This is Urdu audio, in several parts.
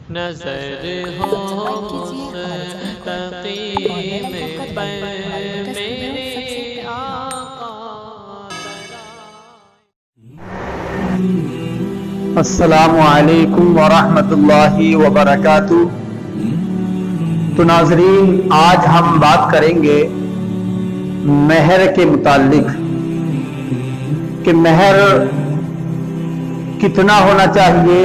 نظر ہو مستقیم پر میرے آقا السلام علیکم ورحمۃ اللہ وبرکاتہ۔ تو ناظرین، آج ہم بات کریں گے مہر کے متعلق کہ مہر کتنا ہونا چاہیے،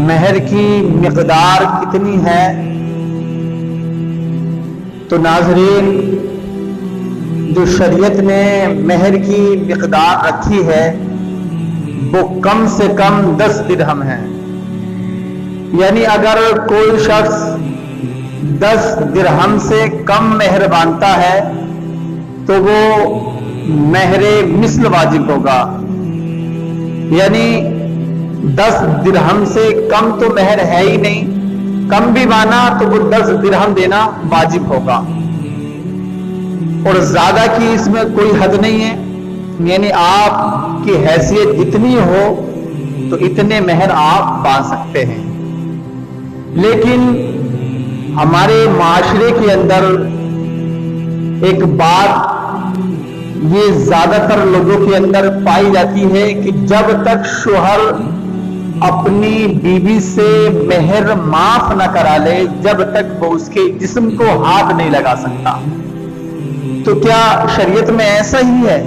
مہر کی مقدار کتنی ہے۔ تو ناظرین، جو شریعت نے مہر کی مقدار رکھی ہے وہ کم سے کم 10 درہم ہے، یعنی اگر کوئی شخص 10 درہم سے کم مہر باندھتا ہے تو وہ مہر مثل واجب ہوگا، یعنی 10 درہم سے کم تو مہر ہے ہی نہیں، کم بھی بانا تو وہ 10 درہم دینا واجب ہوگا، اور زیادہ کی اس میں کوئی حد نہیں ہے، یعنی آپ کی حیثیت جتنی ہو تو اتنے مہر آپ باندھ سکتے ہیں۔ لیکن ہمارے معاشرے کے اندر ایک بات یہ زیادہ تر لوگوں کے اندر پائی جاتی ہے کہ جب تک شوہر اپنی بیوی سے مہر معاف نہ کرا لے، جب تک وہ اس کے جسم کو ہاتھ نہیں لگا سکتا۔ تو کیا شریعت میں ایسا ہی ہے؟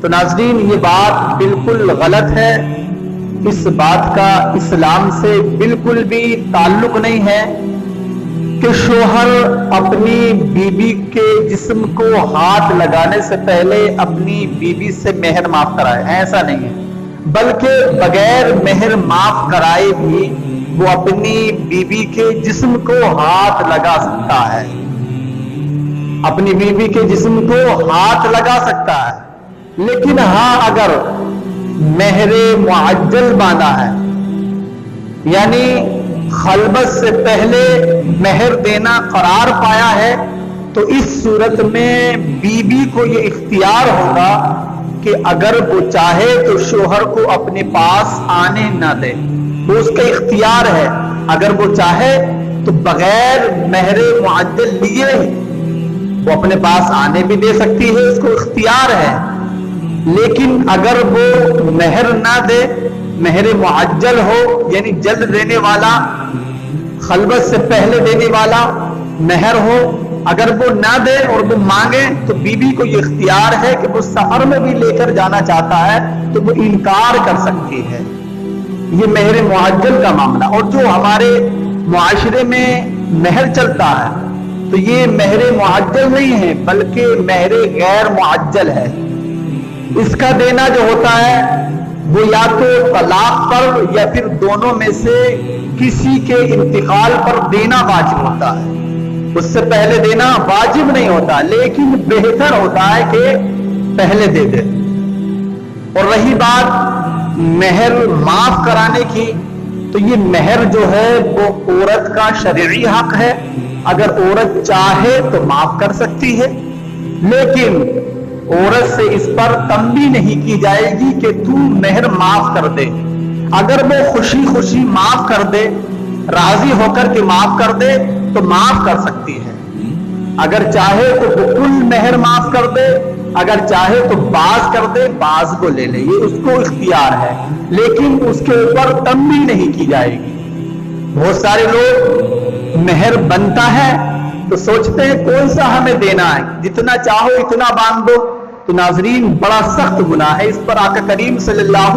تو ناظرین، یہ بات بالکل غلط ہے، اس بات کا اسلام سے بالکل بھی تعلق نہیں ہے کہ شوہر اپنی بیوی کے جسم کو ہاتھ لگانے سے پہلے اپنی بیوی سے مہر معاف کرائے، ایسا نہیں ہے، بلکہ بغیر مہر معاف کرائے بھی وہ اپنی بیوی کے جسم کو ہاتھ لگا سکتا ہے، اپنی بیوی کے جسم کو ہاتھ لگا سکتا ہے۔ لیکن ہاں، اگر مہر معجل باندھا ہے، یعنی خلوت سے پہلے مہر دینا قرار پایا ہے، تو اس صورت میں بیوی کو یہ اختیار ہوگا کہ اگر وہ چاہے تو شوہر کو اپنے پاس آنے نہ دے، وہ اس کا اختیار ہے، اگر وہ چاہے تو بغیر مہر معجل لیے وہ اپنے پاس آنے بھی دے سکتی ہے، اس کو اختیار ہے۔ لیکن اگر وہ مہر نہ دے، مہر معجل ہو یعنی جلد دینے والا، خلوت سے پہلے دینے والا مہر ہو، اگر وہ نہ دے اور وہ مانگے تو بیوی کو یہ اختیار ہے کہ وہ سفر میں بھی لے کر جانا چاہتا ہے تو وہ انکار کر سکتی ہے۔ یہ مہر معجل کا معاملہ۔ اور جو ہمارے معاشرے میں مہر چلتا ہے تو یہ مہر معجل نہیں ہے بلکہ مہر غیر معجل ہے۔ اس کا دینا جو ہوتا ہے وہ یا تو طلاق پر یا پھر دونوں میں سے کسی کے انتقال پر دینا واجب ہوتا ہے، اس سے پہلے دینا واجب نہیں ہوتا، لیکن بہتر ہوتا ہے کہ پہلے دے دے۔ اور رہی بات مہر معاف کرانے کی، تو یہ مہر جو ہے وہ عورت کا شرعی حق ہے، اگر عورت چاہے تو معاف کر سکتی ہے، لیکن عورت سے اس پر تنبیہ نہیں کی جائے گی کہ تو مہر معاف کر دے۔ اگر وہ خوشی خوشی معاف کر دے، راضی ہو کر کے معاف کر دے تو معاف کر سکتی ہے، اگر چاہے تو وہ کل مہر معاف کر دے، اگر چاہے تو بعض کر دے، بعض کو لے لے، یہ اس کو اختیار ہے، لیکن اس کے اوپر تنبیہ نہیں کی جائے گی۔ بہت سارے لوگ مہر بنتا ہے تو سوچتے ہیں کون سا ہمیں دینا ہے، جتنا چاہو اتنا باندھ دو۔ تو ناظرین، بڑا سخت گناہ ہے، اس پر آقا کریم صلی اللہ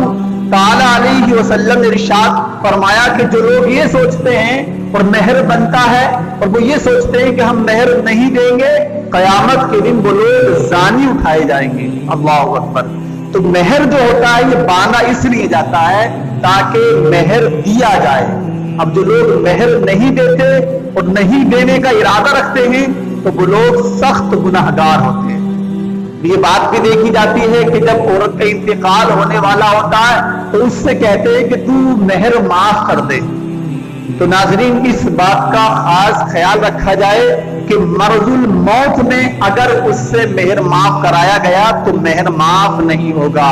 تعالی علیہ وسلم نے ارشاد فرمایا کہ جو لوگ یہ سوچتے ہیں اور مہر بنتا ہے اور وہ یہ سوچتے ہیں کہ ہم مہر نہیں دیں گے، قیامت کے دن وہ لوگ زانی اٹھائے جائیں گے۔ اللہ اکبر۔ تو مہر جو ہوتا ہے یہ باندھا اس لیے جاتا ہے تاکہ مہر دیا جائے۔ اب جو لوگ مہر نہیں دیتے اور نہیں دینے کا ارادہ رکھتے ہیں تو وہ لوگ سخت گناہگار ہوتے ہیں۔ یہ بات بھی دیکھی جاتی ہے کہ جب عورت کا انتقال ہونے والا ہوتا ہے تو اس سے کہتے ہیں کہ تو مہر معاف کر دے۔ تو ناظرین، اس بات کا خاص خیال رکھا جائے کہ مرض الموت میں اگر اس سے مہر معاف کرایا گیا تو مہر معاف نہیں ہوگا،